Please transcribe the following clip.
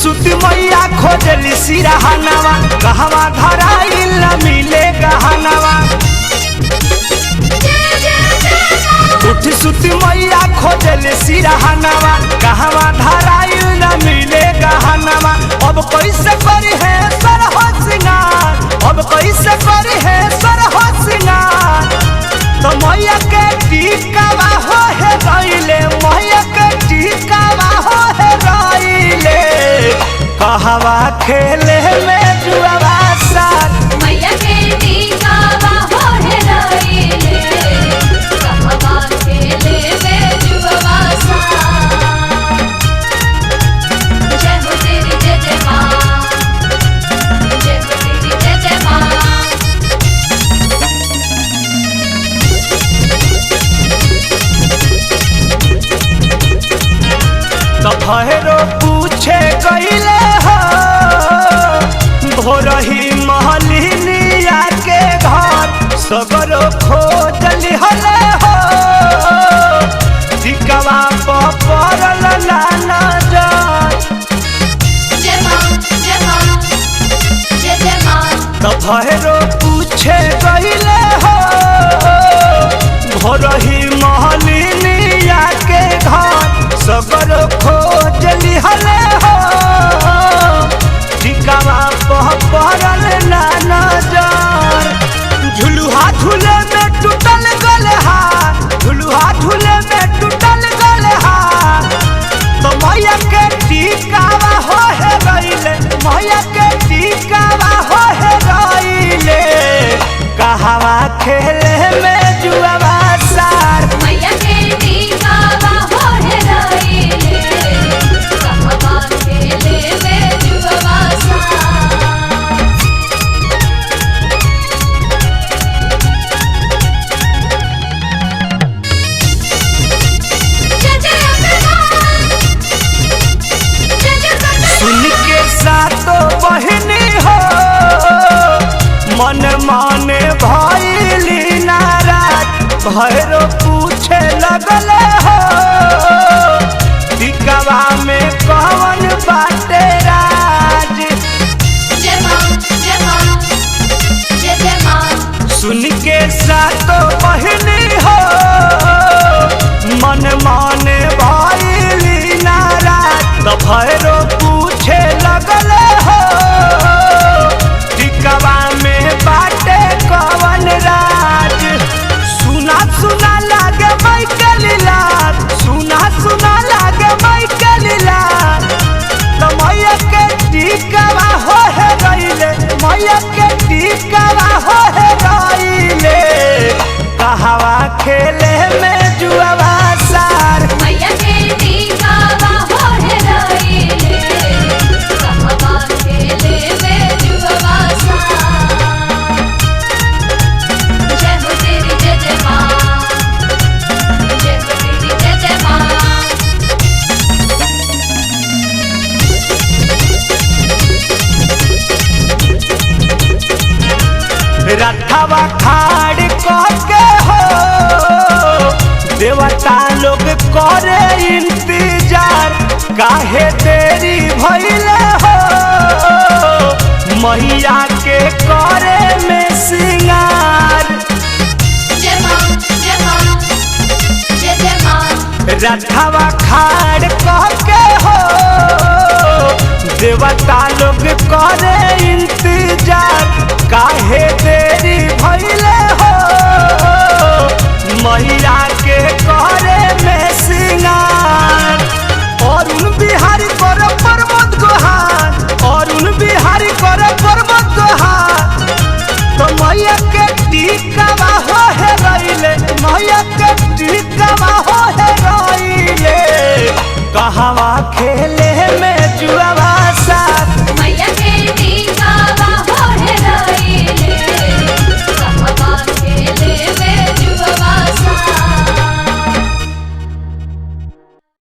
सुती मैया खोजली सिरहनवा कहवा धराइल न मिले गहनवा। उठ सुती मैया खोजली सिरहनवा कहवा धराइल न मिले गहनवा। अब कैसे करी है सरहो सिंगार, अब कैसे करी है सरहो सिंगार। तो मैया के टीकावा हो है रइले, मैया के टीकावा हो है रइले। कहवा खेले में जुआवा साथ मैया के टीकावा हो है रइले। कहवा खेले में जुआवा साथ। जय हो तेरी जय जय माँ, जय हो तेरी जय जय माँ। तो भैरो पूछे गईले हो भोरही महलिनिया के घर सगरो खोजली हले हो। टिकवा पड़ल ना नजर जय माँ जय माँ जय जय माँ। तो भैरो पूछे गईले हो भोरही महलिनिया के घर सगरो खोजली हले हो। टिकवा पड़ल ना नजर। झुलुहा झूले में टूटल गले हाथ, झुलुहा झूले में टूटल गले हाथ। तो मैया के टिकावा हो है रइले, मैया के टिकावा हो है रइले। कहवा खेले में जुआवा सार मैया के टीकावा हो है रइले। कहवा खेले में जुआवा साथ। जय जय अम्बे माँ, जय जय दुर्गे सुन के सातो बहिनी हो मन माने भइली नाराज। भैरो पूछे लगले हो टिकवा में कौन बाटे राज। जय माँ जय माँ जय जय माँ। सुन के सातो बहिनी हो मन माने भइली नाराज। तो भैरो पूछे लगले हो टिकवा में बाटे कौन राज। सुना सुना लागे मई के लीलार, सुना सुना लागे मई के लीलार। तो मैया के टिकवा हो है रइले, मैया के टिकवा हो है रइले। कहवा खेले में जुआवा सार मैया के टीकावा हो है रइले। कहवा खेले में जुआवा साथ। जय हो तेरी जय जय माँ, जय हो तेरी जय जय माँ। रथवा खाड़ के हो देवता लोग करे इंतजार। काहे देरी भइले हो मैया के करे में सिंगार। जय माँ जय माँ जय जय माँ। रथवा खाड़ के हो देवता लोग करे इंतजार। काहे देरी भइले हो मैया के करे